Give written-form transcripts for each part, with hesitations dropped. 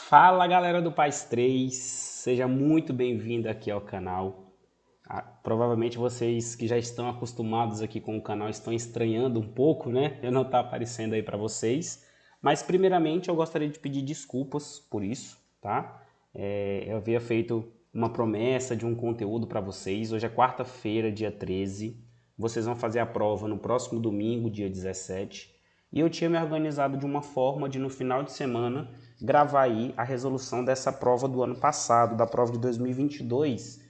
Fala galera do Paz 3, seja muito bem-vindo aqui ao canal. Provavelmente vocês que já estão acostumados aqui com o canal estão estranhando um pouco, né? Eu não tá aparecendo aí para vocês. Mas primeiramente eu gostaria de pedir desculpas por isso, tá? Eu havia feito uma promessa de um conteúdo para vocês. Hoje é quarta-feira, dia 13. Vocês vão fazer a prova no próximo domingo, dia 17. E eu tinha me organizado de uma forma de no final de semana gravar aí a resolução dessa prova do ano passado, da prova de 2022,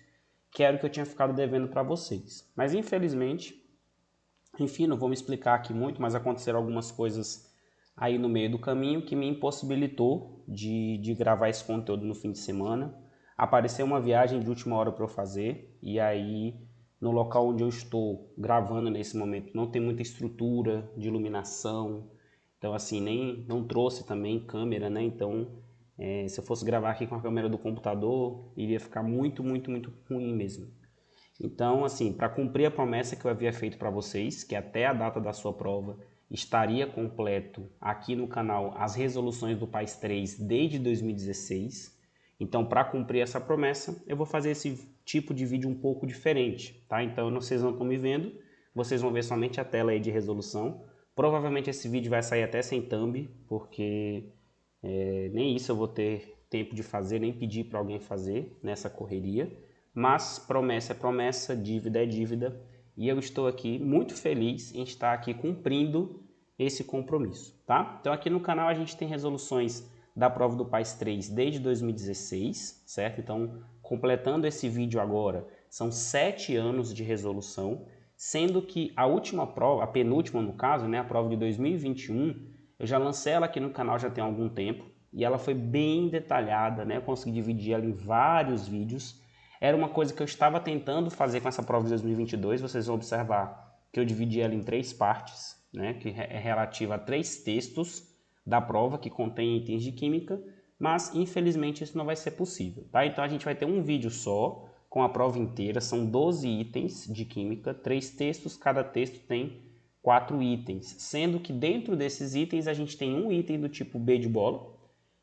que era o que eu tinha ficado devendo para vocês. Mas infelizmente, enfim, não vou me explicar aqui muito, mas aconteceram algumas coisas aí no meio do caminho que me impossibilitou de gravar esse conteúdo no fim de semana. Apareceu uma viagem de última hora para eu fazer, e aí no local onde eu estou gravando nesse momento não tem muita estrutura de iluminação, então assim, não trouxe também câmera, né? Então se eu fosse gravar aqui com a câmera do computador, iria ficar muito ruim mesmo. Então, assim, para cumprir a promessa que eu havia feito para vocês, que até a data da sua prova estaria completo aqui no canal as resoluções do PAS 3 desde 2016. Então, para cumprir essa promessa, eu vou fazer esse tipo de vídeo um pouco diferente, tá? Então, vocês não estão me vendo, vocês vão ver somente a tela aí de resolução. Provavelmente esse vídeo vai sair até sem thumb, porque nem isso eu vou ter tempo de fazer, nem pedir para alguém fazer nessa correria. Mas promessa é promessa, dívida é dívida, e eu estou aqui muito feliz em estar aqui cumprindo esse compromisso, tá? Então aqui no canal a gente tem resoluções da prova do PAS 3 desde 2016, certo? Então, completando esse vídeo agora, são 7 anos de resolução, sendo que a última prova, a penúltima no caso, né, a prova de 2021, eu já lancei ela aqui no canal já tem algum tempo, e ela foi bem detalhada, né? Eu consegui dividir ela em vários vídeos. Era uma coisa que eu estava tentando fazer com essa prova de 2022, vocês vão observar que eu dividi ela em 3 partes, né, que é relativa a 3 textos da prova que contém itens de química, mas infelizmente isso não vai ser possível, tá? Então a gente vai ter um vídeo só com a prova inteira, são 12 itens de química, 3 textos, cada texto tem 4 itens, sendo que dentro desses itens a gente tem um item do tipo B de bola,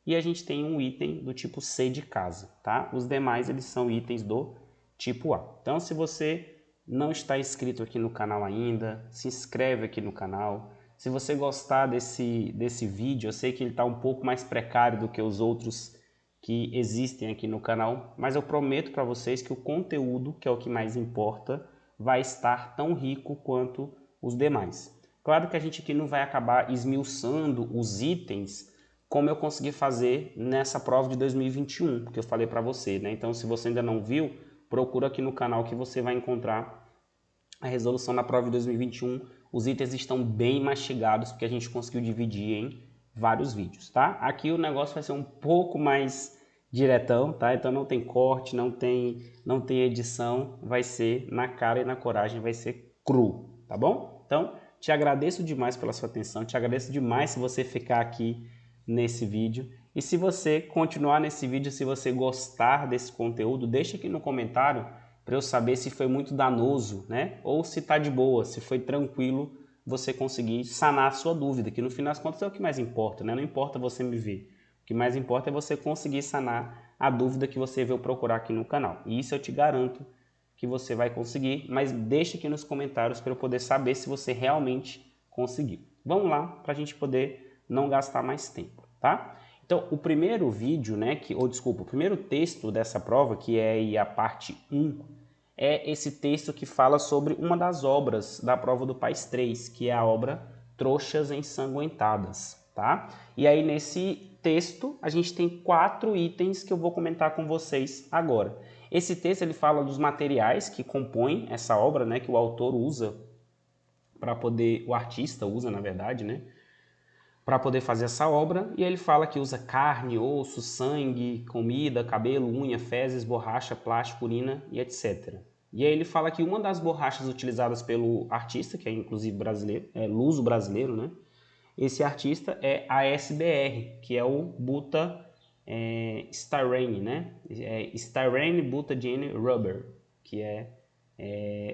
e a gente tem um item do tipo C de casa, tá? Os demais eles são itens do tipo A. Então, se você não está inscrito aqui no canal ainda, se inscreve aqui no canal. Se você gostar desse vídeo, eu sei que ele está um pouco mais precário do que os outros que existem aqui no canal, mas eu prometo para vocês que o conteúdo, que é o que mais importa, vai estar tão rico quanto os demais. Claro que a gente aqui não vai acabar esmiuçando os itens como eu consegui fazer nessa prova de 2021, que eu falei para você, né? Então, se você ainda não viu, procura aqui no canal que você vai encontrar a resolução da prova de 2021. Os itens estão bem mastigados, porque a gente conseguiu dividir em vários vídeos, tá? Aqui o negócio vai ser um pouco mais diretão, tá? Então não tem corte, não tem edição, vai ser na cara e na coragem, vai ser cru, tá bom? Então, te agradeço demais pela sua atenção, te agradeço demais se você ficar aqui nesse vídeo. E se você continuar nesse vídeo, se você gostar desse conteúdo, deixa aqui no comentário para eu saber se foi muito danoso, né? Ou se tá de boa, se foi tranquilo você conseguir sanar a sua dúvida, que no final das contas é o que mais importa, né? Não importa você me ver. O que mais importa é você conseguir sanar a dúvida que você veio procurar aqui no canal. E isso eu te garanto que você vai conseguir, mas deixa aqui nos comentários para eu poder saber se você realmente conseguiu. Vamos lá para a gente poder não gastar mais tempo, tá? Então, o primeiro vídeo, né, o primeiro texto dessa prova, que é aí a parte 1, é esse texto que fala sobre uma das obras da prova do PAS 3, que é a obra Trouxas Ensanguentadas, tá? E aí nesse texto a gente tem 4 itens que eu vou comentar com vocês agora. Esse texto ele fala dos materiais que compõem essa obra, né, que o autor usa para poder, o artista usa, na verdade, né, para poder fazer essa obra, e ele fala que usa carne, osso, sangue, comida, cabelo, unha, fezes, borracha, plástico, urina e etc. E aí ele fala que uma das borrachas utilizadas pelo artista, que é inclusive brasileiro, é luso brasileiro, né? Esse artista é a SBR, que é o Buta Styrene, né? Styrene Butadiene Rubber, que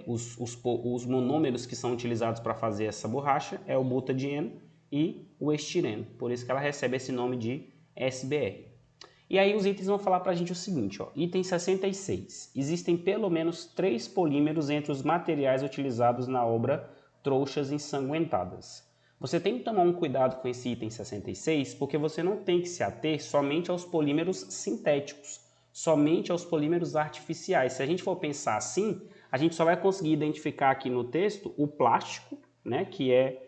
os monômeros que são utilizados para fazer essa borracha é o butadieno e o estireno, por isso que ela recebe esse nome de SBR. E aí os itens vão falar para a gente o seguinte, ó, item 66. Existem pelo menos 3 polímeros entre os materiais utilizados na obra Trouxas Ensanguentadas. Você tem que tomar um cuidado com esse item 66, porque você não tem que se ater somente aos polímeros sintéticos, somente aos polímeros artificiais. Se a gente for pensar assim, a gente só vai conseguir identificar aqui no texto o plástico, né, que é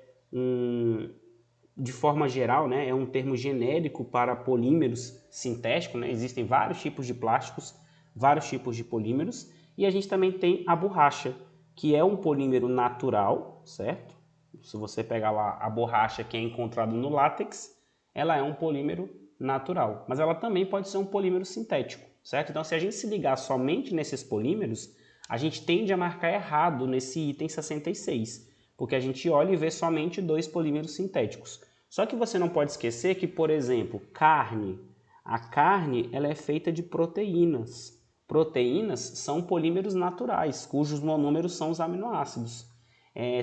de forma geral, né, é um termo genérico para polímeros sintéticos, né? Existem vários tipos de plásticos, vários tipos de polímeros, e a gente também tem a borracha, que é um polímero natural, certo? Se você pegar lá a borracha que é encontrada no látex, ela é um polímero natural, mas ela também pode ser um polímero sintético, certo? Então, se a gente se ligar somente nesses polímeros, a gente tende a marcar errado nesse item 66, porque a gente olha e vê somente 2 polímeros sintéticos. Só que você não pode esquecer que, por exemplo, a carne ela é feita de proteínas. Proteínas são polímeros naturais, cujos monômeros são os aminoácidos.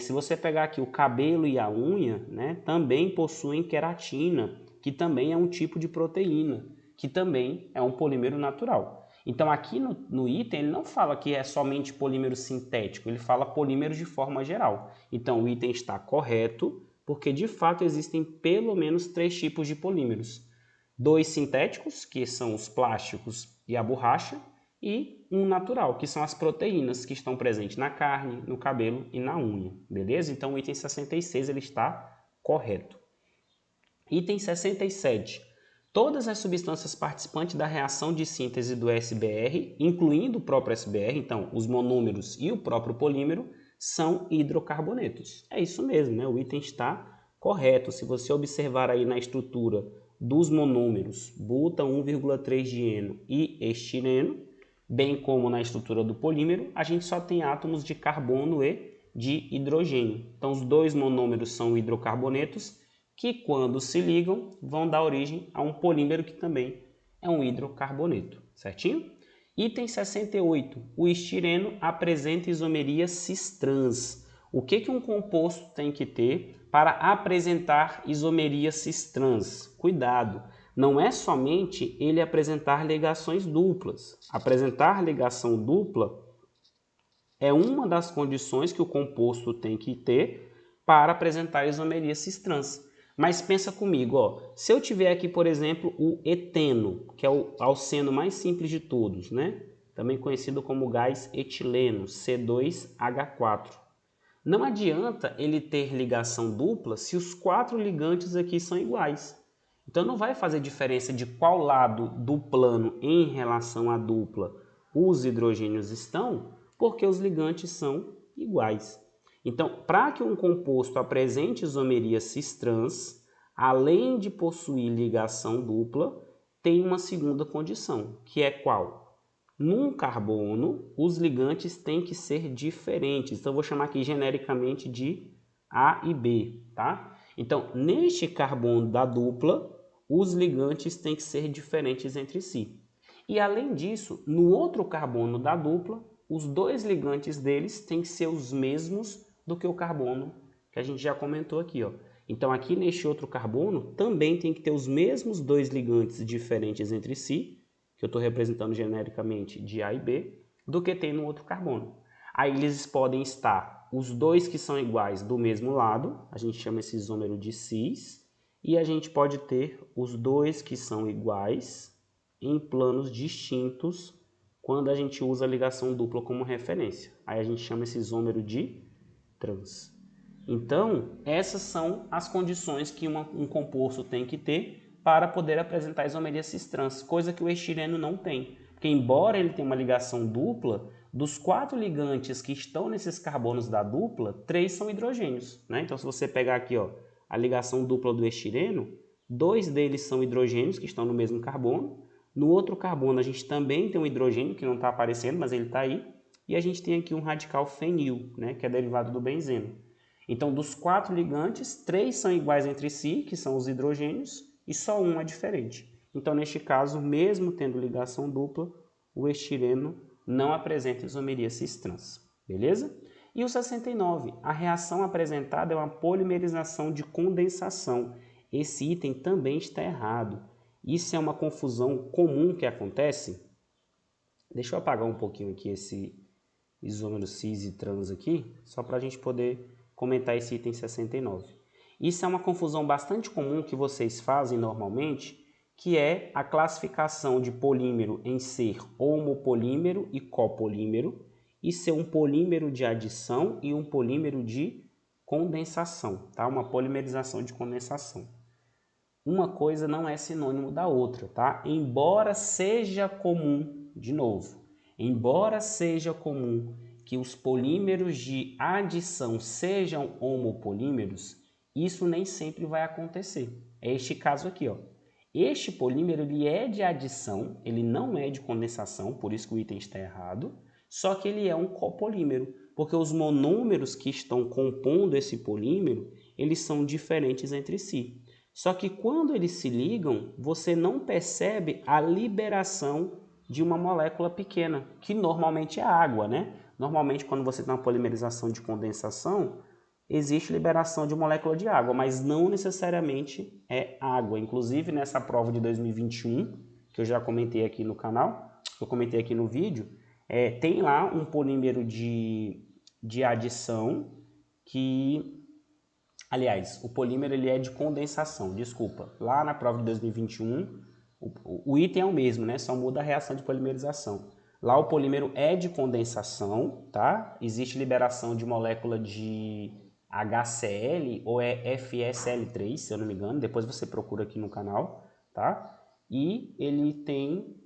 Se você pegar aqui o cabelo e a unha, né, também possuem queratina, que também é um tipo de proteína, que também é um polímero natural. Então aqui no item ele não fala que é somente polímero sintético, ele fala polímero de forma geral. Então o item está correto, porque de fato existem pelo menos 3 tipos de polímeros. 2 sintéticos, que são os plásticos e a borracha, e um natural, que são as proteínas que estão presentes na carne, no cabelo e na unha, beleza? Então o item 66 ele está correto. Item 67. Todas as substâncias participantes da reação de síntese do SBr, incluindo o próprio SBr, então os monômeros e o próprio polímero, são hidrocarbonetos. É isso mesmo, né? O item está correto. Se você observar aí na estrutura dos monômeros, buta 1,3-dieno e estireno, bem como na estrutura do polímero, a gente só tem átomos de carbono e de hidrogênio. Então, os 2 monômeros são hidrocarbonetos, que quando se ligam, vão dar origem a um polímero que também é um hidrocarboneto, certinho? Item 68. O estireno apresenta isomeria cis-trans. O que um composto tem que ter para apresentar isomeria cis-trans? Cuidado! Não é somente ele apresentar ligações duplas. Apresentar ligação dupla é uma das condições que o composto tem que ter para apresentar isomeria cis-trans. Mas pensa comigo, ó, se eu tiver aqui, por exemplo, o eteno, que é o alceno mais simples de todos, né? Também conhecido como gás etileno, C2H4. Não adianta ele ter ligação dupla se os 4 ligantes aqui são iguais. Então não vai fazer diferença de qual lado do plano em relação à dupla os hidrogênios estão, porque os ligantes são iguais. Então, para que um composto apresente isomeria cis-trans, além de possuir ligação dupla, tem uma segunda condição, que é qual? Num carbono, os ligantes têm que ser diferentes. Então, eu vou chamar aqui genericamente de A e B, tá? Então, neste carbono da dupla, os ligantes têm que ser diferentes entre si. E além disso, no outro carbono da dupla, os 2 ligantes deles têm que ser os mesmos do que o carbono que a gente já comentou aqui, ó. Então aqui neste outro carbono também tem que ter os mesmos 2 ligantes diferentes entre si, que eu estou representando genericamente de A e B, do que tem no outro carbono. Aí eles podem estar os 2 que são iguais do mesmo lado, a gente chama esse isômero de cis, e a gente pode ter os 2 que são iguais em planos distintos quando a gente usa a ligação dupla como referência. Aí a gente chama esse isômero de trans. Então, essas são as condições que um composto tem que ter para poder apresentar isomeria cis-trans, coisa que o estireno não tem. Porque embora ele tenha uma ligação dupla, dos 4 ligantes que estão nesses carbonos da dupla, 3 são hidrogênios, né? Então, se você pegar aqui, ó, a ligação dupla do estireno, 2 deles são hidrogênios que estão no mesmo carbono. No outro carbono a gente também tem um hidrogênio que não está aparecendo, mas ele está aí. E a gente tem aqui um radical fenil, né, que é derivado do benzeno. Então, dos 4 ligantes, 3 são iguais entre si, que são os hidrogênios, e só um é diferente. Então, neste caso, mesmo tendo ligação dupla, o estireno não apresenta isomeria cis-trans. Beleza? E o 69, a reação apresentada é uma polimerização de condensação. Esse item também está errado. Isso é uma confusão comum que acontece. Deixa eu apagar um pouquinho aqui esse isômero cis e trans aqui, só para a gente poder comentar esse item 69. Isso é uma confusão bastante comum que vocês fazem normalmente, que é a classificação de polímero em ser homopolímero e copolímero, e ser um polímero de adição e um polímero de condensação, tá? Uma polimerização de condensação. Uma coisa não é sinônimo da outra, tá? Embora seja comum, de novo, embora seja comum que os polímeros de adição sejam homopolímeros, isso nem sempre vai acontecer. É este caso aqui, ó. Este polímero ele é de adição, ele não é de condensação, por isso que o item está errado, só que ele é um copolímero, porque os monômeros que estão compondo esse polímero, eles são diferentes entre si. Só que quando eles se ligam, você não percebe a liberação de uma molécula pequena, que normalmente é a água, né? Normalmente, quando você tem uma polimerização de condensação, existe liberação de molécula de água, mas não necessariamente é água. Inclusive, nessa prova de 2021, que eu já comentei aqui no canal, que eu comentei aqui no vídeo, tem lá um polímero de adição que... Aliás, o polímero ele é de condensação, desculpa. Lá na prova de 2021, o item é o mesmo, né? Só muda a reação de polimerização. Lá o polímero é de condensação, tá? Existe liberação de molécula de HCl ou é FSL3, se eu não me engano. Depois você procura aqui no canal, tá? E ele tem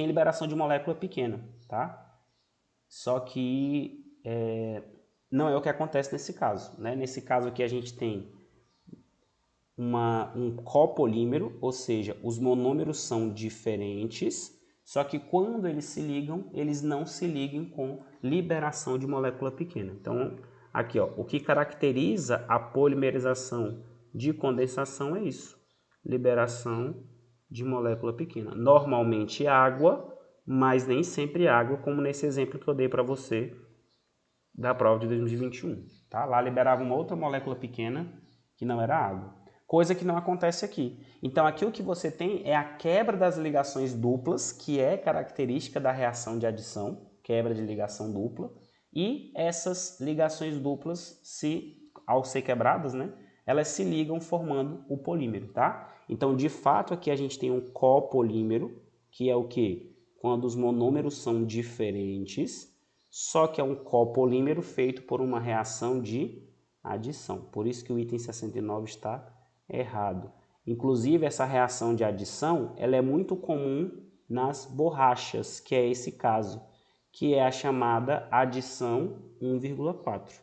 liberação de molécula pequena, tá? Só que não é o que acontece nesse caso, né? Nesse caso aqui a gente tem um copolímero, ou seja, os monômeros são diferentes, só que quando eles se ligam, eles não se ligam com liberação de molécula pequena. Então, aqui, ó, o que caracteriza a polimerização de condensação é isso, liberação de molécula pequena. Normalmente água, mas nem sempre água, como nesse exemplo que eu dei para você da prova de 2021. Tá? Lá liberava uma outra molécula pequena que não era água. Coisa que não acontece aqui. Então aqui o que você tem é a quebra das ligações duplas, que é característica da reação de adição, quebra de ligação dupla, e essas ligações duplas, ao ser quebradas, né, elas se ligam formando o polímero, tá? Então, de fato, aqui a gente tem um copolímero, que é o quê? Quando os monômeros são diferentes, só que é um copolímero feito por uma reação de adição. Por isso que o item 69 está errado. Inclusive, essa reação de adição ela é muito comum nas borrachas, que é esse caso, que é a chamada adição 1,4.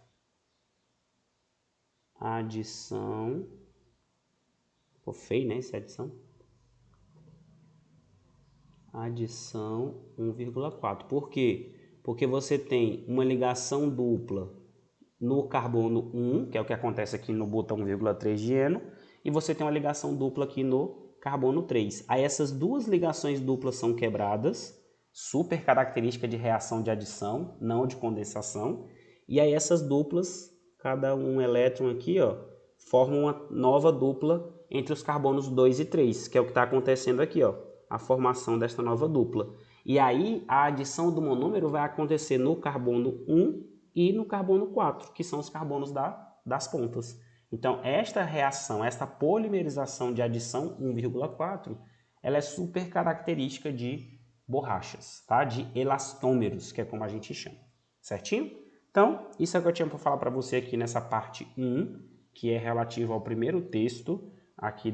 Adição... Ficou feio, né, essa adição? Adição 1,4. Por quê? Porque você tem uma ligação dupla no carbono 1, que é o que acontece aqui no botão 1,3 de eno, e você tem uma ligação dupla aqui no carbono 3. Aí essas duas ligações duplas são quebradas, super característica de reação de adição, não de condensação, e aí essas duplas, cada um elétron aqui, ó, formam uma nova dupla entre os carbonos 2 e 3, que é o que está acontecendo aqui, ó, a formação desta nova dupla. E aí a adição do monômero vai acontecer no carbono 1 e no carbono 4, que são os carbonos das pontas. Então, esta reação, esta polimerização de adição 1,4, ela é super característica de borrachas, tá? De elastômeros, que é como a gente chama. Certinho? Então, isso é o que eu tinha para falar para você aqui nessa parte 1, que é relativo ao primeiro texto aqui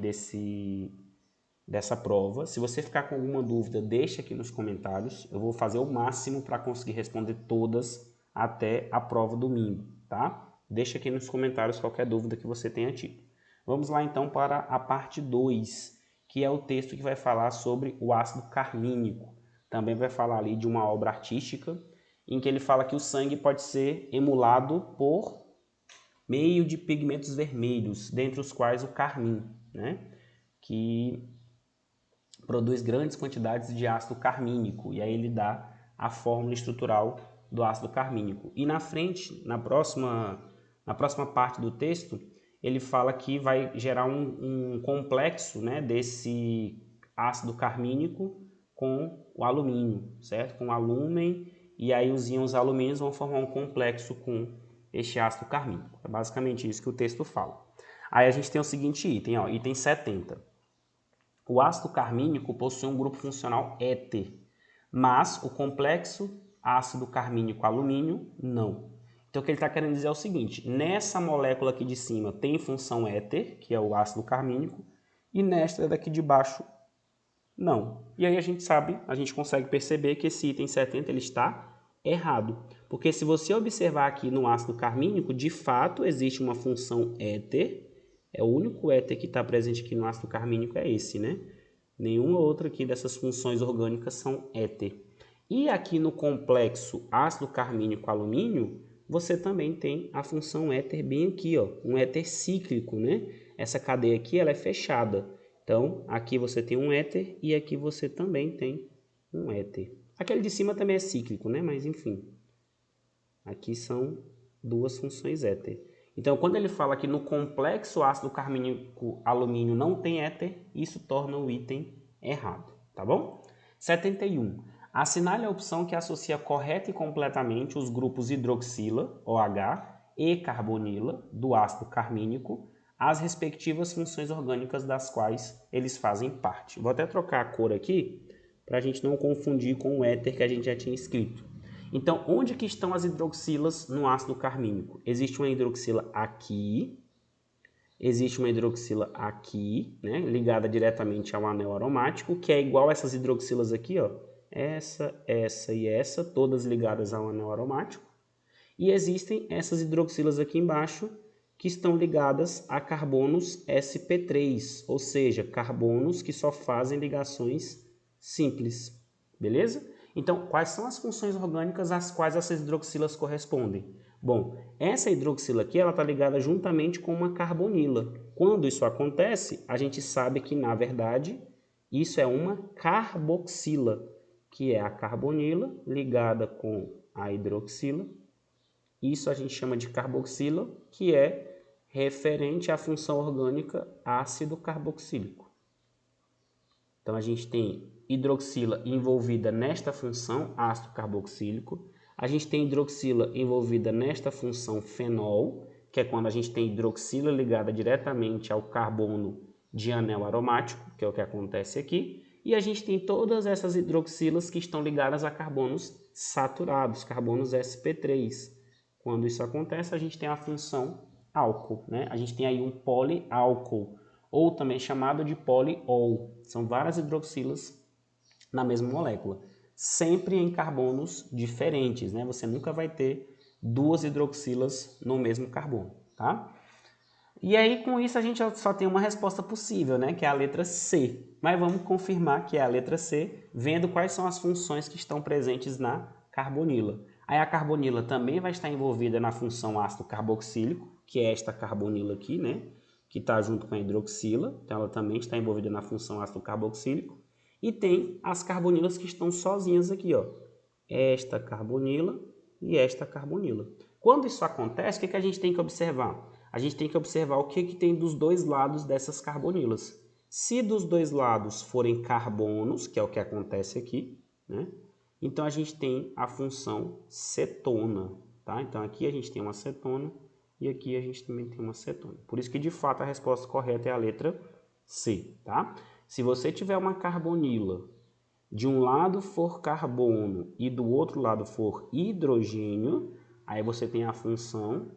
dessa prova. Se você ficar com alguma dúvida, deixa aqui nos comentários. Eu vou fazer o máximo para conseguir responder todas até a prova domingo, tá? Deixa aqui nos comentários qualquer dúvida que você tenha tido. Vamos lá então para a parte 2, que é o texto que vai falar sobre o ácido carmínico. Também vai falar ali de uma obra artística, em que ele fala que o sangue pode ser emulado por meio de pigmentos vermelhos, dentre os quais o carmim, né? Que produz grandes quantidades de ácido carmínico, e aí ele dá a fórmula estrutural do ácido carmínico. E na frente, na próxima parte do texto, ele fala que vai gerar um complexo, né, desse ácido carmínico com o alumínio, certo? Com o alúmen, e aí os íons alumínios vão formar um complexo com este ácido carmínico. É basicamente isso que o texto fala. Aí a gente tem o seguinte item, ó, item 70. O ácido carmínico possui um grupo funcional éter, mas o complexo ácido carmínico alumínio não. Então o que ele está querendo dizer é o seguinte, nessa molécula aqui de cima tem função éter, que é o ácido carmínico, e nesta daqui de baixo não. E aí a gente sabe, a gente consegue perceber que esse item 70 ele está errado. Porque se você observar aqui no ácido carmínico, de fato existe uma função éter. É o único éter que está presente aqui no ácido carmínico é esse, né? Nenhuma outra aqui dessas funções orgânicas são éter. E aqui no complexo ácido carmínico alumínio, você também tem a função éter bem aqui, ó, um éter cíclico, né? Essa cadeia aqui ela é fechada. Então, aqui você tem um éter e aqui você também tem um éter. Aquele de cima também é cíclico, né? Mas enfim, aqui são duas funções éter. Então, quando ele fala que no complexo ácido carmínico alumínio não tem éter, isso torna o item errado, tá bom? 71. Assinale a opção que associa correta e completamente os grupos hidroxila, OH, e carbonila, do ácido carmínico, às respectivas funções orgânicas das quais eles fazem parte. Vou até trocar a cor aqui, para a gente não confundir com o éter que a gente já tinha escrito. Então, onde que estão as hidroxilas no ácido carmínico? Existe uma hidroxila aqui, existe uma hidroxila aqui, né, ligada diretamente ao anel aromático, que é igual a essas hidroxilas aqui, ó, essa e essa, todas ligadas ao anel aromático. E existem essas hidroxilas aqui embaixo, que estão ligadas a carbonos sp3, ou seja, carbonos que só fazem ligações simples, beleza? Então, quais são as funções orgânicas às quais essas hidroxilas correspondem? Bom, essa hidroxila aqui ela está ligada juntamente com uma carbonila. Quando isso acontece, a gente sabe que, na verdade, isso é uma carboxila, que é a carbonila ligada com a hidroxila. Isso a gente chama de carboxila, que é referente à função orgânica ácido carboxílico. Então, a gente tem hidroxila envolvida nesta função ácido carboxílico. A gente tem hidroxila envolvida nesta função fenol, que é quando a gente tem hidroxila ligada diretamente ao carbono de anel aromático, que é o que acontece aqui. E a gente tem todas essas hidroxilas que estão ligadas a carbonos saturados, carbonos sp3. Quando isso acontece, a gente tem a função álcool, né? A gente tem aí um poliálcool, ou também chamado de poliol. São várias hidroxilas na mesma molécula, sempre em carbonos diferentes, né? Você nunca vai ter duas hidroxilas no mesmo carbono, tá? E aí, com isso, a gente só tem uma resposta possível, né? Que é a letra C. Mas vamos confirmar que é a letra C, vendo quais são as funções que estão presentes na carbonila. Aí a carbonila também vai estar envolvida na função ácido carboxílico, que é esta carbonila aqui, né? Que está junto com a hidroxila, então ela também está envolvida na função ácido carboxílico. E tem as carbonilas que estão sozinhas aqui, ó. Esta carbonila e esta carbonila. Quando isso acontece, o que a gente tem que observar? A gente tem que observar o que tem dos dois lados dessas carbonilas. Se dos dois lados forem carbonos, que é o que acontece aqui, né? Então, a gente tem a função cetona, tá? Então, aqui a gente tem uma cetona e aqui a gente também tem uma cetona. Por isso que, de fato, a resposta correta é a letra C, tá? Se você tiver uma carbonila, de um lado for carbono e do outro lado for hidrogênio, aí você tem a função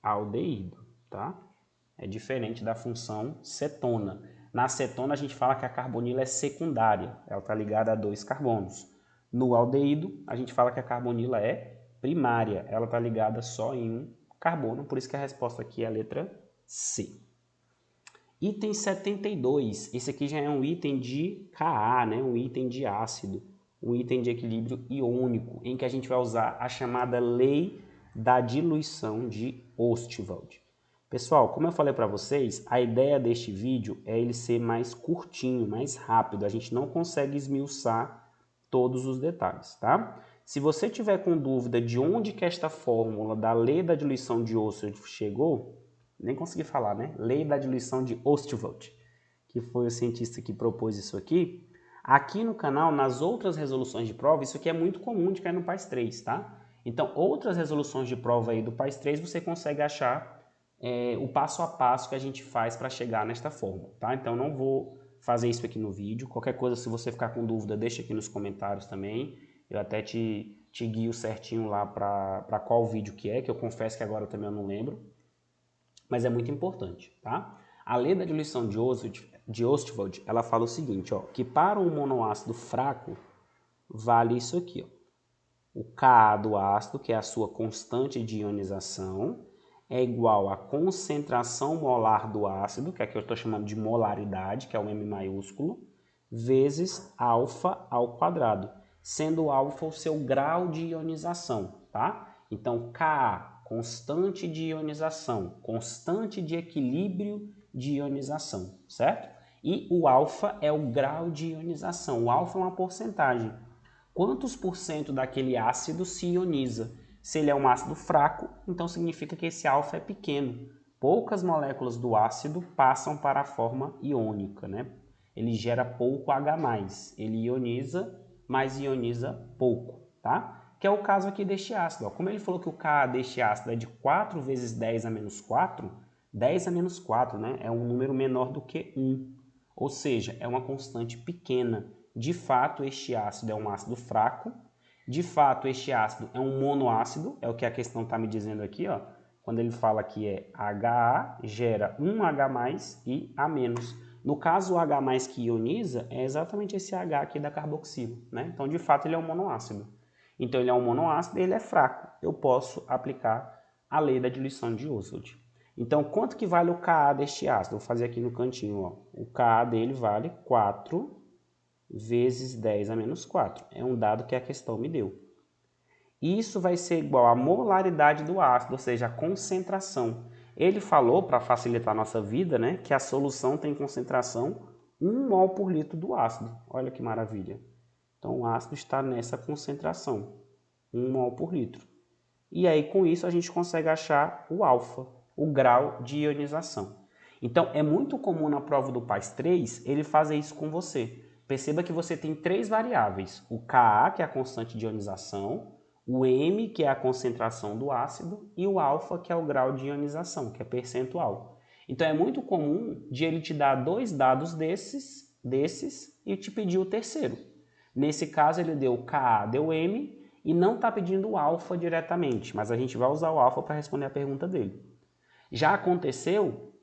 aldeído, tá? É diferente da função cetona. Na cetona, a gente fala que a carbonila é secundária, ela está ligada a dois carbonos. No aldeído, a gente fala que a carbonila é primária, ela está ligada só em um carbono, por isso que a resposta aqui é a letra C. Item 72, esse aqui já é um item de Ka, né? Um item de ácido, um item de equilíbrio iônico, em que a gente vai usar a chamada lei da diluição de Ostwald. Pessoal, como eu falei para vocês, a ideia deste vídeo é ele ser mais curtinho, mais rápido, a gente não consegue esmiuçar todos os detalhes, tá? Se você tiver com dúvida de onde que esta fórmula da lei da diluição de Ostwald chegou, nem consegui falar, né? Lei da diluição de Ostwald, que foi o cientista que propôs isso aqui, aqui no canal, nas outras resoluções de prova, isso aqui é muito comum de cair no PAS 3, tá? Então, outras resoluções de prova aí do PAS 3, você consegue achar o passo a passo que a gente faz para chegar nesta fórmula, tá? Então, não vou fazer isso aqui no vídeo. Qualquer coisa, se você ficar com dúvida, deixa aqui nos comentários também. Eu até te guio certinho lá para qual vídeo que é, que eu confesso que agora também eu não lembro. Mas é muito importante, tá? A lei da diluição de Ostwald, ela fala o seguinte, ó, que para um monoácido fraco, vale isso aqui, ó. O Ka do ácido, que é a sua constante de ionização, é igual à concentração molar do ácido, que é que eu estou chamando de molaridade, que é o M maiúsculo, vezes alfa ao quadrado, sendo alfa o seu grau de ionização, tá? Então, Ka, constante de ionização, constante de equilíbrio de ionização, certo? E o alfa é o grau de ionização. O alfa é uma porcentagem. Quantos por cento daquele ácido se ioniza? Se ele é um ácido fraco, então significa que esse alfa é pequeno. Poucas moléculas do ácido passam para a forma iônica, né? Ele gera pouco H+, ele ioniza, mas ioniza pouco, tá? Que é o caso aqui deste ácido. Ó. Como ele falou que o Ka deste ácido é de 4 vezes 10 a menos 4, 10 a menos 4, né? É um número menor do que 1. Ou seja, é uma constante pequena. De fato, este ácido é um ácido fraco. De fato, este ácido é um monoácido, é o que a questão está me dizendo aqui, ó. Quando ele fala que é HA, gera um H+, e A-. No caso, o H+ que ioniza é exatamente esse H aqui da carboxila, né? Então, de fato, ele é um monoácido. Então, ele é um monoácido e ele é fraco. Eu posso aplicar a lei da diluição de Ostwald. Então, quanto que vale o Ka deste ácido? Vou fazer aqui no cantinho, ó. O Ka dele vale 4 vezes 10 a menos 4. É um dado que a questão me deu. Isso vai ser igual à molaridade do ácido, ou seja, a concentração. Ele falou, para facilitar a nossa vida, né, que a solução tem concentração 1 mol por litro do ácido. Olha que maravilha. Então, o ácido está nessa concentração, 1 mol por litro. E aí, com isso, a gente consegue achar o alfa, o grau de ionização. Então, é muito comum na prova do PAS 3 ele fazer isso com você. Perceba que você tem 3 variáveis, o Ka, que é a constante de ionização, o M, que é a concentração do ácido, e o alfa, que é o grau de ionização, que é percentual. Então, é muito comum de ele te dar 2 dados desses e te pedir o terceiro. Nesse caso, ele deu Ka, deu M, e não está pedindo o alfa diretamente, mas a gente vai usar o alfa para responder a pergunta dele. Já aconteceu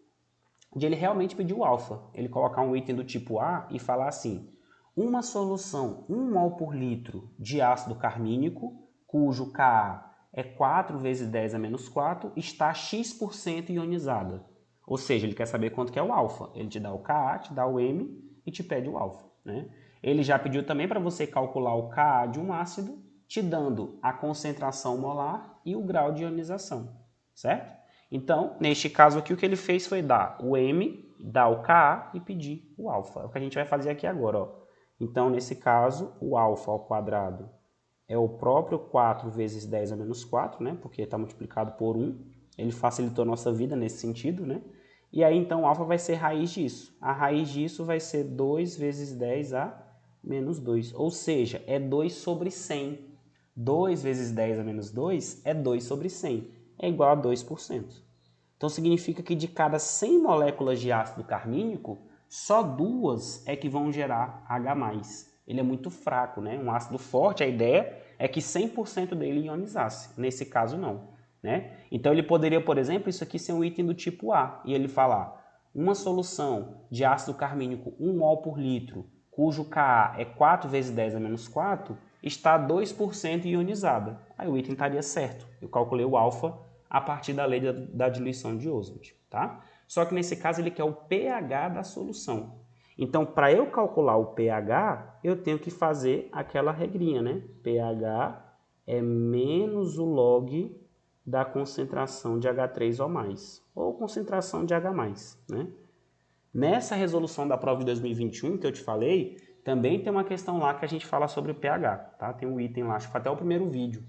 de ele realmente pedir o alfa, ele colocar um item do tipo A e falar assim, uma solução 1 mol por litro de ácido carmínico, cujo Ka é 4 vezes 10 a menos 4, está X% ionizada. Ou seja, ele quer saber quanto que é o alfa. Ele te dá o Ka, te dá o M e te pede o alfa, né? Ele já pediu também para você calcular o Ka de um ácido, te dando a concentração molar e o grau de ionização, certo? Então, neste caso aqui, o que ele fez foi dar o M, dar o Ka e pedir o alfa. É o que a gente vai fazer aqui agora, ó. Então, nesse caso, o alfa ao quadrado é o próprio 4 vezes 10 a menos 4, né? Porque está multiplicado por 1. Ele facilitou a nossa vida nesse sentido, né? E aí, então, o alfa vai ser raiz disso. A raiz disso vai ser 2 vezes 10 a menos 2. Ou seja, é 2 sobre 100. 2 vezes 10 a menos 2 é 2 sobre 100. É igual a 2%. Então, significa que de cada 100 moléculas de ácido carmínico, só 2 é que vão gerar H+. Ele é muito fraco, né? Um ácido forte, a ideia é que 100% dele ionizasse. Nesse caso, não, né? Então, ele poderia, por exemplo, isso aqui ser um item do tipo A, e ele falar, uma solução de ácido carmínico 1 mol por litro, cujo Ka é 4 vezes 10 a menos 4, está 2% ionizada. Aí o item estaria certo. Eu calculei o alfa a partir da lei da diluição de Ostwald, tá? Só que nesse caso ele quer o pH da solução. Então, para eu calcular o pH, eu tenho que fazer aquela regrinha, né? pH é menos o log da concentração de H3O+, ou concentração de H+, né? Nessa resolução da prova de 2021 que eu te falei, também tem uma questão lá que a gente fala sobre o pH, tá? Tem um item lá, acho que foi até o primeiro vídeo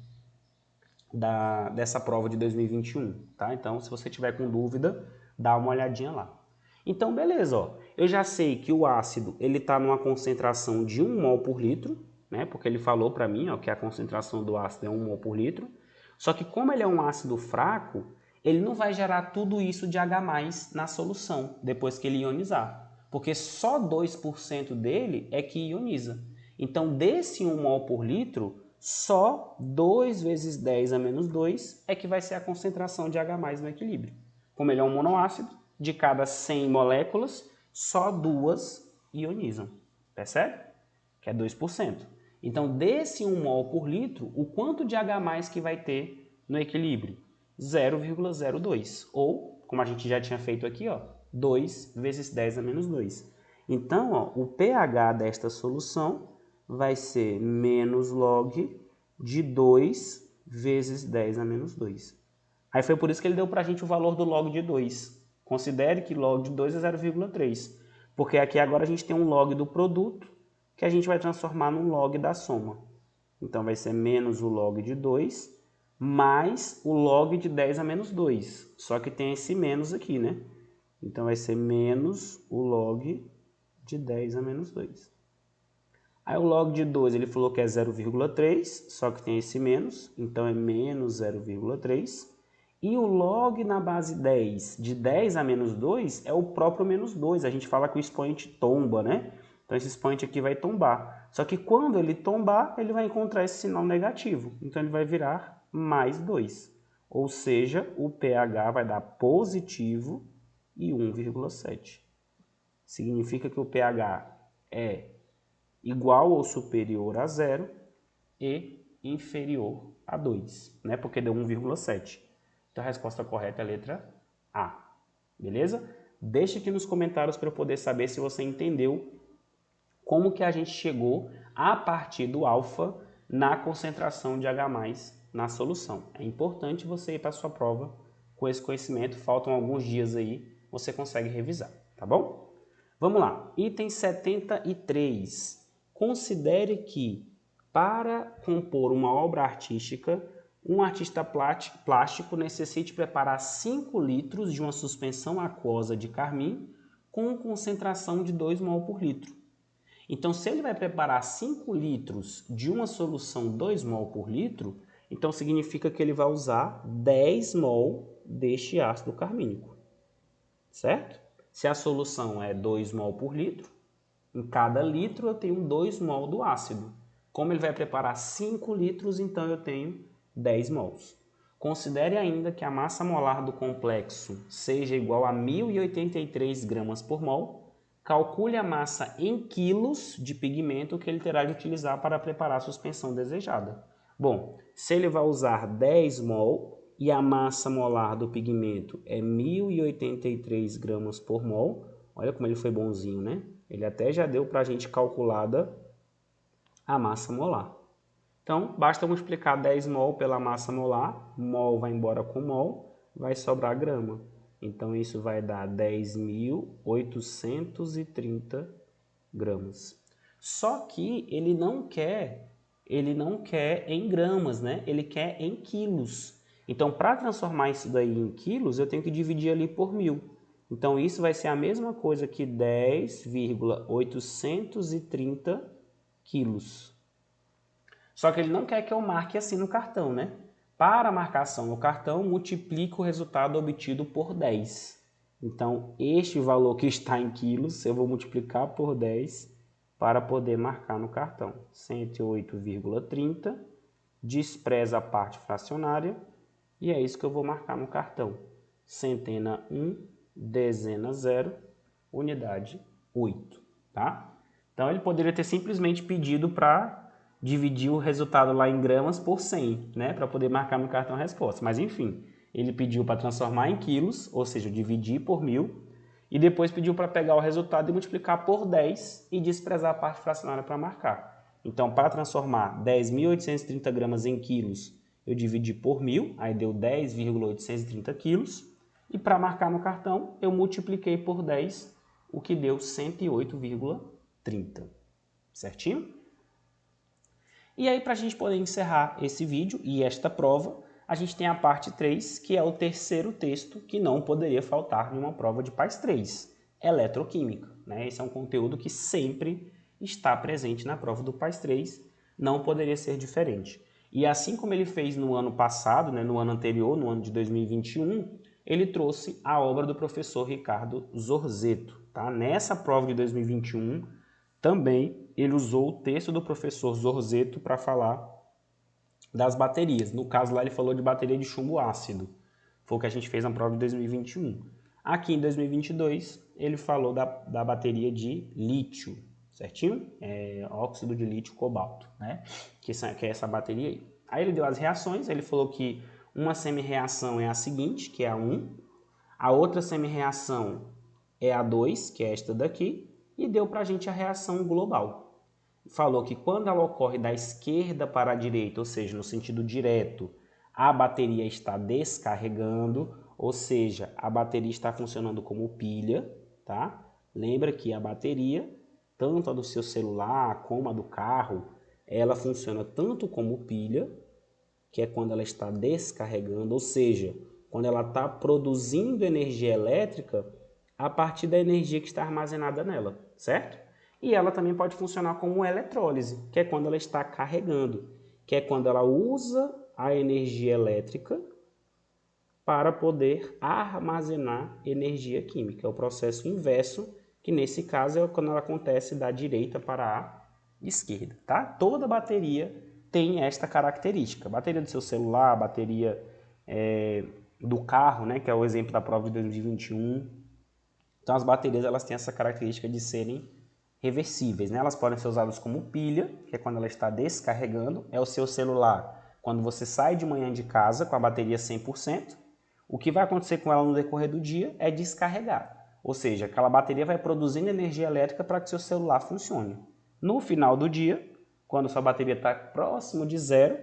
dessa prova de 2021, tá? Então, se você tiver com dúvida, dá uma olhadinha lá. Então, beleza, ó. eu já sei que o ácido ele está numa concentração de 1 mol por litro, né? Porque ele falou para mim, ó, que a concentração do ácido é 1 mol por litro. Só que como ele é um ácido fraco, ele não vai gerar tudo isso de H+ na solução, depois que ele ionizar. Porque só 2% dele é que ioniza. Então, desse 1 mol por litro, só 2 vezes 10 a menos 2 é que vai ser a concentração de H+ no equilíbrio. Como ele é um monoácido, de cada 100 moléculas, só 2 ionizam. Percebe? Que é 2%. Então, desse 1 mol por litro, o quanto de H+ que vai ter no equilíbrio? 0,02. Ou, como a gente já tinha feito aqui, ó, 2 vezes 10 a menos 2. Então, ó, o pH desta solução vai ser menos log de 2 vezes 10 a menos 2. Aí foi por isso que ele deu para a gente o valor do log de 2. Considere que log de 2 é 0,3. Porque aqui agora a gente tem um log do produto que a gente vai transformar num log da soma. Então vai ser menos o log de 2 mais o log de 10 a menos 2. Só que tem esse menos aqui, né? Então vai ser menos o log de 10 a menos 2. Aí o log de 2 ele falou que é 0,3, só que tem esse menos, então é menos 0,3. E o log na base 10 de 10 a menos 2 é o próprio menos 2. A gente fala que o expoente tomba, né? Então esse expoente aqui vai tombar. Só que quando ele tombar, ele vai encontrar esse sinal negativo. Então ele vai virar mais 2. Ou seja, o pH vai dar positivo e 1,7. Significa que o pH é igual ou superior a 0 e inferior a 2, né? Porque deu 1,7. Então a resposta correta é a letra A. Beleza? Deixa aqui nos comentários para eu poder saber se você entendeu como que a gente chegou a partir do alfa na concentração de H+ na solução. É importante você ir para a sua prova com esse conhecimento. Faltam alguns dias aí, você consegue revisar, tá bom? Vamos lá. Item 73. Considere que, para compor uma obra artística, um artista plástico necessite preparar 5 litros de uma suspensão aquosa de carmim com concentração de 2 mol por litro. Então, se ele vai preparar 5 litros de uma solução 2 mol por litro, então significa que ele vai usar 10 mol deste ácido carmínico, certo? Se a solução é 2 mol por litro, em cada litro eu tenho 2 mol do ácido. Como ele vai preparar 5 litros, então eu tenho 10 mols. Considere ainda que a massa molar do complexo seja igual a 1.083 gramas por mol. Calcule a massa em quilos de pigmento que ele terá de utilizar para preparar a suspensão desejada. Bom, se ele vai usar 10 mol e a massa molar do pigmento é 1.083 gramas por mol, olha como ele foi bonzinho, né? Ele até já deu para a gente calculada a massa molar. Então, basta multiplicar 10 mol pela massa molar, mol vai embora com mol, vai sobrar grama. Então, isso vai dar 10.830 gramas. Só que ele não quer em gramas, né? Ele quer em quilos. Então, para transformar isso daí em quilos, eu tenho que dividir ali por 1.000. Então, isso vai ser a mesma coisa que 10,830 quilos. Só que ele não quer que eu marque assim no cartão, né? Para a marcação no cartão, multiplico o resultado obtido por 10. Então, este valor que está em quilos, eu vou multiplicar por 10 para poder marcar no cartão. 108,30, despreza a parte fracionária, e é isso que eu vou marcar no cartão. Centena 1, dezena 0, unidade 8, tá? Então, ele poderia ter simplesmente pedido para dividir o resultado lá em gramas por 100, né? Para poder marcar no cartão a resposta. Mas, enfim, ele pediu para transformar em quilos, ou seja, dividir por 1.000, e depois pediu para pegar o resultado e multiplicar por 10 e desprezar a parte fracionária para marcar. Então, para transformar 10.830 gramas em quilos, eu dividi por 1.000, aí deu 10,830 quilos. E para marcar no cartão, eu multipliquei por 10, o que deu 108,30. Certinho? E aí, para a gente poder encerrar esse vídeo e esta prova, a gente tem a parte 3, que é o terceiro texto que não poderia faltar em uma prova de PAS 3. eletroquímica, né? Esse é um conteúdo que sempre está presente na prova do PAS 3, não poderia ser diferente. E assim como ele fez no ano passado, né, no ano anterior, no ano de 2021, ele trouxe a obra do professor Ricardo Zorzeto. Tá? Nessa prova de 2021, também ele usou o texto do professor Zorzeto para falar das baterias. No caso lá ele falou de bateria de chumbo ácido. Foi o que a gente fez na prova de 2021. Aqui em 2022 ele falou da bateria de lítio, certinho? Óxido de lítio cobalto, né? Que é essa bateria aí. Aí ele deu as reações, ele falou que uma semi-reação é a seguinte, que é a 1. A outra semi-reação é a 2, que é esta daqui. E deu para a gente a reação global. Falou que quando ela ocorre da esquerda para a direita, ou seja, no sentido direto, a bateria está descarregando, ou seja, a bateria está funcionando como pilha, tá? Lembra que a bateria, tanto a do seu celular como a do carro, ela funciona tanto como pilha, que é quando ela está descarregando, ou seja, quando ela está produzindo energia elétrica a partir da energia que está armazenada nela, certo? E ela também pode funcionar como eletrólise, que é quando ela está carregando, que é quando ela usa a energia elétrica para poder armazenar energia química. É o processo inverso, que nesse caso é quando ela acontece da direita para a esquerda, tá? Toda bateria tem esta característica. Bateria do seu celular, bateria do carro, né, que é o exemplo da prova de 2021. Então as baterias elas têm essa característica de serem reversíveis, né? Elas podem ser usadas como pilha, que é quando ela está descarregando. É o seu celular quando você sai de manhã de casa com a bateria 100%. O que vai acontecer com ela no decorrer do dia é descarregar. Ou seja, aquela bateria vai produzindo energia elétrica para que seu celular funcione. No final do dia, quando sua bateria está próximo de zero,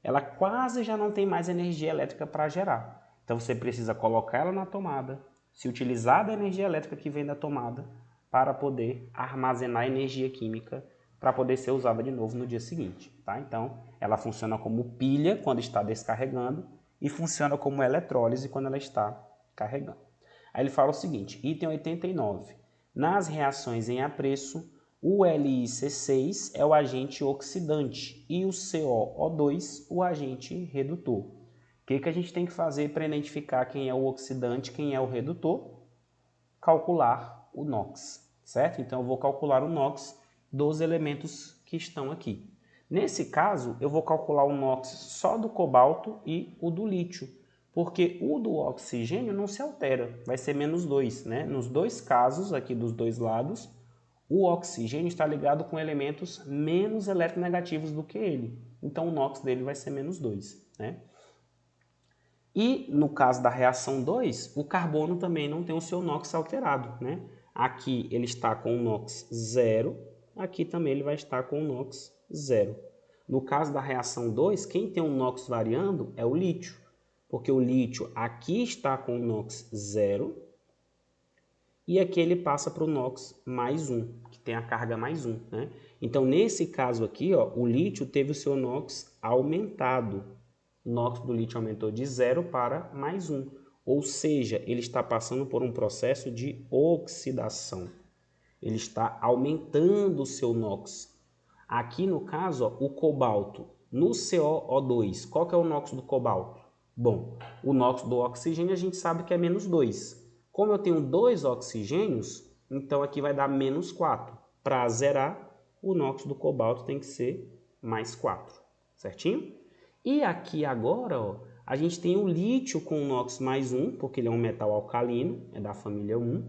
ela quase já não tem mais energia elétrica para gerar. Então você precisa colocar ela na tomada, se utilizar da energia elétrica que vem da tomada para poder armazenar energia química para poder ser usada de novo no dia seguinte. Tá? Então, ela funciona como pilha quando está descarregando e funciona como eletrólise quando ela está carregando. Aí ele fala o seguinte, item 89. Nas reações em apreço, o LiC6 é o agente oxidante e o COO2 o agente redutor. O que a gente tem que fazer para identificar quem é o oxidante e quem é o redutor? Calcular o NOx, certo? Então eu vou calcular o NOx dos elementos que estão aqui. Nesse caso, eu vou calcular o NOx só do cobalto e o do lítio, porque o do oxigênio não se altera, vai ser -2, né? Nos dois casos, aqui dos dois lados, o oxigênio está ligado com elementos menos eletronegativos do que ele. Então o NOx dele vai ser -2, né? E no caso da reação 2, o carbono também não tem o seu NOx alterado, né? Aqui ele está com o NOx 0, aqui também ele vai estar com o NOx 0. No caso da reação 2, quem tem o NOx variando é o lítio, porque o lítio aqui está com o NOx 0 e aqui ele passa para o NOx mais 1, que tem a carga mais 1, né? Então nesse caso aqui, ó, o lítio teve o seu NOx aumentado. O NOx do lítio aumentou de 0 para mais 1, ou seja, ele está passando por um processo de oxidação. Ele está aumentando o seu NOx. Aqui no caso, ó, o cobalto, no COO2, qual que é o NOx do cobalto? Bom, o NOx do oxigênio a gente sabe que é -2. Como eu tenho 2 oxigênios, então aqui vai dar -4. Para zerar, o NOx do cobalto tem que ser mais 4, certinho? E aqui agora, ó, a gente tem o lítio com o NOx mais 1, porque ele é um metal alcalino, é da família 1,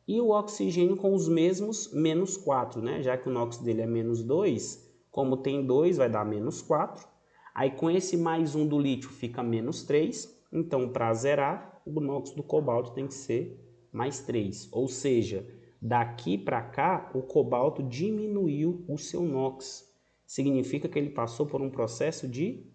e o oxigênio com os mesmos -4, né? Já que o NOx dele é -2, como tem 2 vai dar -4, aí com esse mais 1 do lítio fica -3, então para zerar, o NOx do cobalto tem que ser mais 3, ou seja, daqui para cá o cobalto diminuiu o seu NOx, significa que ele passou por um processo de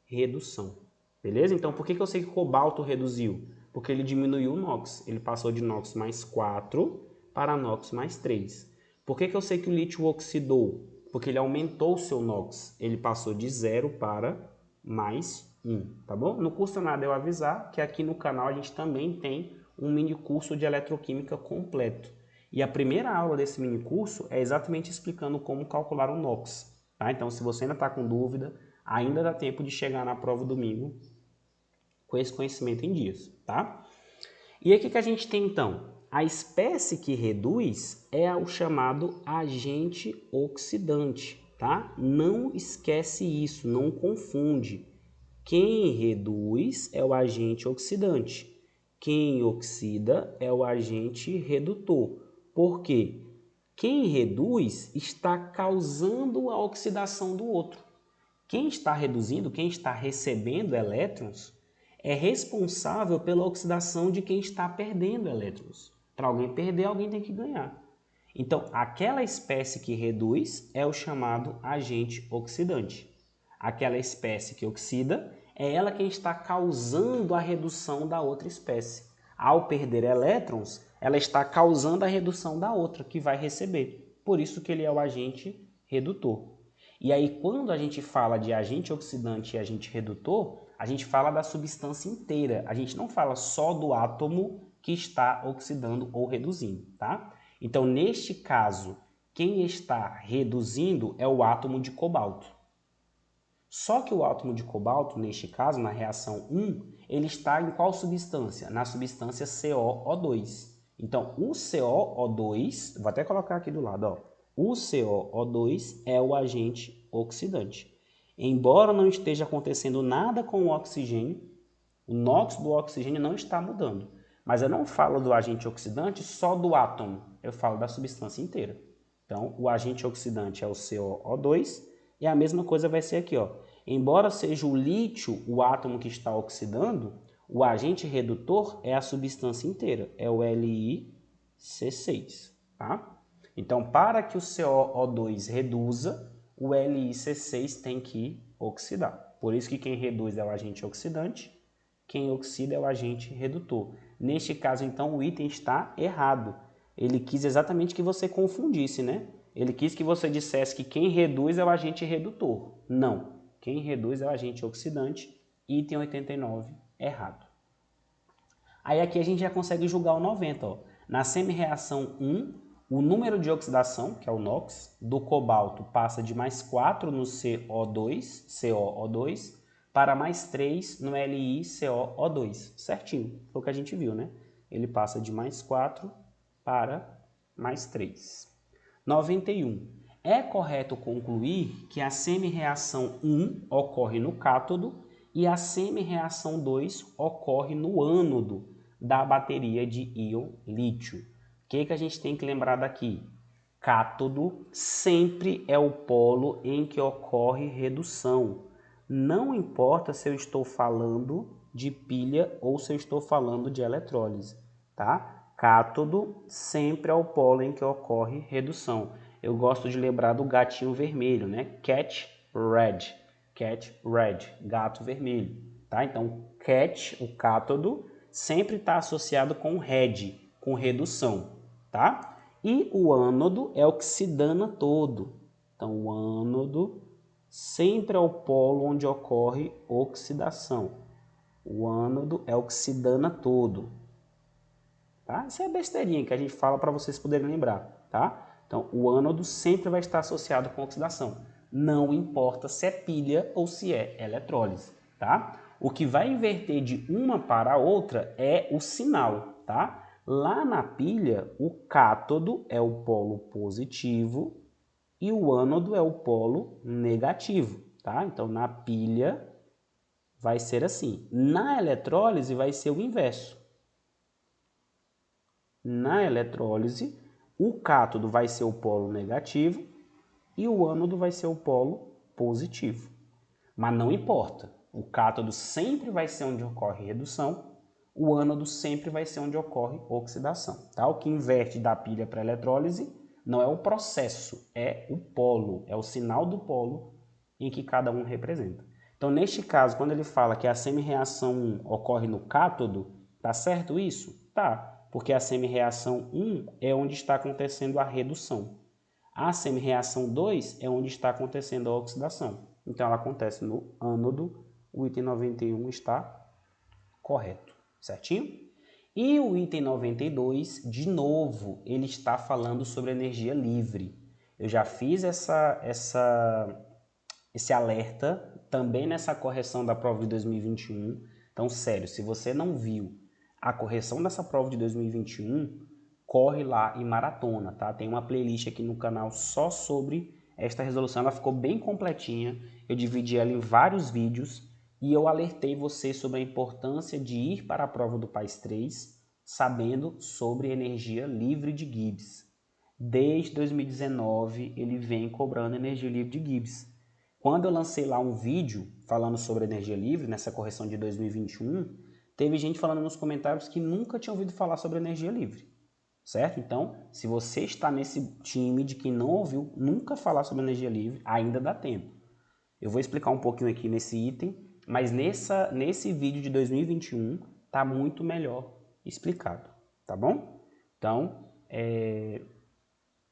redução, beleza? Então, por que eu sei que o cobalto reduziu? Porque ele diminuiu o NOx, ele passou de NOx mais 4 para NOx mais 3. Por que eu sei que o lítio oxidou? Porque ele aumentou o seu NOx, ele passou de 0 para mais 1, tá bom? Não custa nada eu avisar que aqui no canal a gente também tem um mini curso de eletroquímica completo. E a primeira aula desse mini curso é exatamente explicando como calcular o NOx. Tá? Então, se você ainda está com dúvida, ainda dá tempo de chegar na prova domingo com esse conhecimento em dias. Tá? E aqui que a gente tem então, a espécie que reduz é o chamado agente oxidante. Tá? Não esquece isso, não confunde. Quem reduz é o agente oxidante. Quem oxida é o agente redutor. Por quê? Quem reduz está causando a oxidação do outro. Quem está reduzindo, quem está recebendo elétrons, é responsável pela oxidação de quem está perdendo elétrons. Para alguém perder, alguém tem que ganhar. Então, aquela espécie que reduz é o chamado agente oxidante. Aquela espécie que oxida é ela quem está causando a redução da outra espécie. Ao perder elétrons, ela está causando a redução da outra, que vai receber. Por isso que ele é o agente redutor. E aí, quando a gente fala de agente oxidante e agente redutor, a gente fala da substância inteira. A gente não fala só do átomo que está oxidando ou reduzindo, tá? Então, neste caso, quem está reduzindo é o átomo de cobalto. Só que o átomo de cobalto, neste caso, na reação 1, ele está em qual substância? Na substância COO2. Então, o COO2, vou até colocar aqui do lado, ó. O COO2 é o agente oxidante. Embora não esteja acontecendo nada com o oxigênio, o NOx do oxigênio não está mudando. Mas eu não falo do agente oxidante só do átomo, eu falo da substância inteira. Então, o agente oxidante é o COO2 e a mesma coisa vai ser aqui, ó. Embora seja o lítio o átomo que está oxidando, o agente redutor é a substância inteira, é o LiC6, tá? Então, para que o COO2 reduza, o LiC6 tem que oxidar. Por isso que quem reduz é o agente oxidante, quem oxida é o agente redutor. Neste caso, então, o item está errado. Ele quis exatamente que você confundisse, né? Ele quis que você dissesse que quem reduz é o agente redutor. Não. Quem reduz é o agente oxidante. Item 89, errado. Aí aqui a gente já consegue julgar o 90. Ó. Na semi-reação 1, o número de oxidação, que é o NOx, do cobalto passa de mais 4 no COO2, para mais 3 no LiCOO2. Certinho, foi o que a gente viu, né? Ele passa de mais 4 para mais 3. 91. É correto concluir que a semi-reação 1 ocorre no cátodo e a semi-reação 2 ocorre no ânodo da bateria de íon lítio. O que a gente tem que lembrar daqui? Cátodo sempre é o polo em que ocorre redução. Não importa se eu estou falando de pilha ou se eu estou falando de eletrólise, tá? Cátodo sempre é o polo em que ocorre redução. Eu gosto de lembrar do gatinho vermelho, né? Cat red, gato vermelho, tá? Então, cat, o cátodo, sempre está associado com red, com redução, tá? E o ânodo é o que se dana todo. Então, o ânodo sempre é o polo onde ocorre oxidação. O ânodo é o que se dana todo. Tá? Isso é besteirinha que a gente fala para vocês poderem lembrar. Tá? Então, o ânodo sempre vai estar associado com oxidação. Não importa se é pilha ou se é eletrólise. Tá? O que vai inverter de uma para a outra é o sinal. Tá? Lá na pilha, o cátodo é o polo positivo e o ânodo é o polo negativo. Tá? Então, na pilha vai ser assim. Na eletrólise vai ser o inverso. Na eletrólise, o cátodo vai ser o polo negativo e o ânodo vai ser o polo positivo. Mas não importa, o cátodo sempre vai ser onde ocorre redução, o ânodo sempre vai ser onde ocorre oxidação. Tá? O que inverte da pilha para a eletrólise não é o processo, é o polo, é o sinal do polo em que cada um representa. Então, neste caso, quando ele fala que a semi-reação 1 ocorre no cátodo, tá certo isso? Tá. Porque a semi-reação 1 é onde está acontecendo a redução. A semi-reação 2 é onde está acontecendo a oxidação. Então, ela acontece no ânodo, o item 91 está correto, certinho? E o item 92, de novo, ele está falando sobre energia livre. Eu já fiz esse alerta também nessa correção da prova de 2021. Então, sério, se você não viu a correção dessa prova de 2021, corre lá e maratona, tá? Tem uma playlist aqui no canal só sobre esta resolução, ela ficou bem completinha, eu dividi ela em vários vídeos e eu alertei você sobre a importância de ir para a prova do PAIS 3 sabendo sobre energia livre de Gibbs. Desde 2019 ele vem cobrando energia livre de Gibbs. Quando eu lancei lá um vídeo falando sobre energia livre, nessa correção de 2021, teve gente falando nos comentários que nunca tinha ouvido falar sobre energia livre, certo? Então, se você está nesse time de quem não ouviu nunca falar sobre energia livre, ainda dá tempo. Eu vou explicar um pouquinho aqui nesse item, mas nesse vídeo de 2021 está muito melhor explicado, tá bom? Então,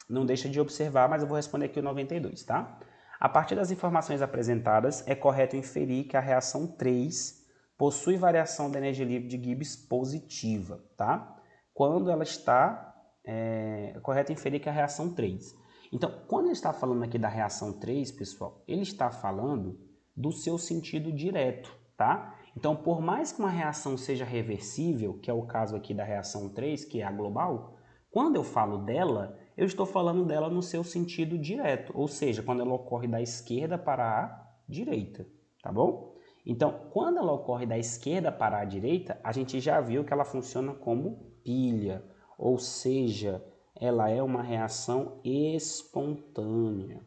não deixa de observar, mas eu vou responder aqui o 92, tá? A partir das informações apresentadas, é correto inferir que a reação 3 possui variação da energia livre de Gibbs positiva, tá? Quando ela está, é correto inferir que a reação 3. Então, quando ele está falando aqui da reação 3, pessoal, ele está falando do seu sentido direto, tá? Então, por mais que uma reação seja reversível, que é o caso aqui da reação 3, que é a global, quando eu falo dela, eu estou falando dela no seu sentido direto, ou seja, quando ela ocorre da esquerda para a direita, tá bom? Então, quando ela ocorre da esquerda para a direita, a gente já viu que ela funciona como pilha, ou seja, ela é uma reação espontânea,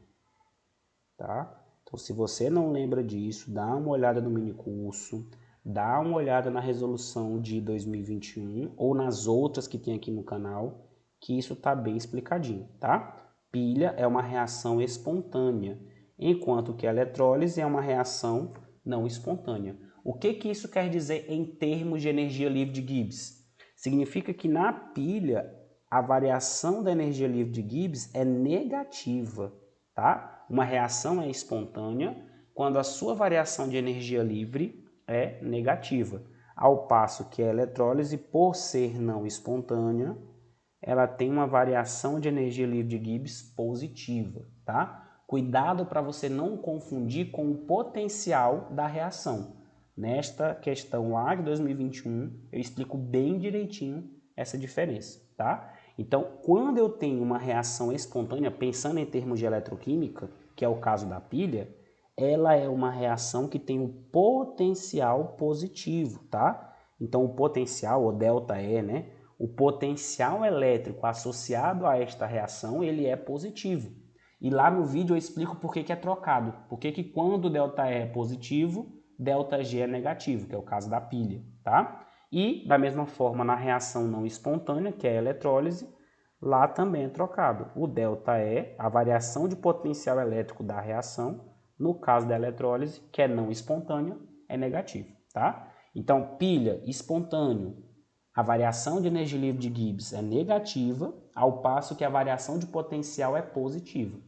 tá? Então, se você não lembra disso, dá uma olhada no minicurso, dá uma olhada na resolução de 2021 ou nas outras que tem aqui no canal, que isso está bem explicadinho, tá? Pilha é uma reação espontânea, enquanto que a eletrólise é uma reação não espontânea. O que isso quer dizer em termos de energia livre de Gibbs? Significa que na pilha a variação da energia livre de Gibbs é negativa, tá? Uma reação é espontânea quando a sua variação de energia livre é negativa, ao passo que a eletrólise, por ser não espontânea, ela tem uma variação de energia livre de Gibbs positiva, tá? Cuidado para você não confundir com o potencial da reação. Nesta questão lá de 2021, eu explico bem direitinho essa diferença, tá? Então, quando eu tenho uma reação espontânea, pensando em termos de eletroquímica, que é o caso da pilha, ela é uma reação que tem um potencial positivo, tá? Então, o potencial, ou ΔE, né? O potencial elétrico associado a esta reação, ele é positivo. E lá no vídeo eu explico por que é trocado. Por que quando ΔE é positivo, ΔG é negativo, que é o caso da pilha, tá? E, da mesma forma, na reação não espontânea, que é a eletrólise, lá também é trocado. O ΔE, a variação de potencial elétrico da reação, no caso da eletrólise, que é não espontânea, é negativo, tá? Então, pilha, espontâneo, a variação de energia livre de Gibbs é negativa, ao passo que a variação de potencial é positiva.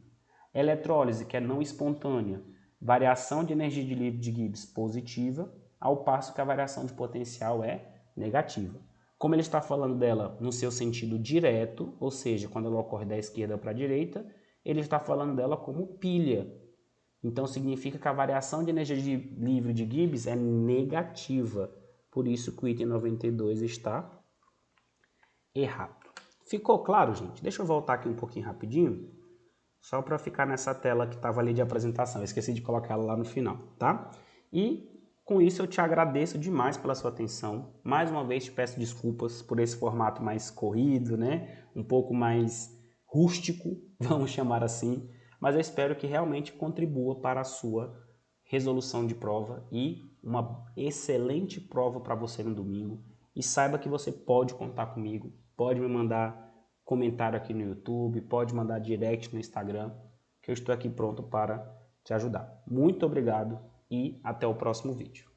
Eletrólise, que é não espontânea, variação de energia livre de Gibbs positiva, ao passo que a variação de potencial é negativa. Como ele está falando dela no seu sentido direto, ou seja, quando ela ocorre da esquerda para a direita, ele está falando dela como pilha. Então significa que a variação de energia livre de Gibbs é negativa. Por isso que o item 92 está errado. Ficou claro, gente? Deixa eu voltar aqui um pouquinho rapidinho, só para ficar nessa tela que estava ali de apresentação. Eu esqueci de colocar ela lá no final, tá? E com isso eu te agradeço demais pela sua atenção. Mais uma vez te peço desculpas por esse formato mais corrido, né? Um pouco mais rústico, vamos chamar assim. Mas eu espero que realmente contribua para a sua resolução de prova e uma excelente prova para você no domingo. E saiba que você pode contar comigo, pode me mandar comentário aqui no YouTube, pode mandar direct no Instagram, que eu estou aqui pronto para te ajudar. Muito obrigado e até o próximo vídeo.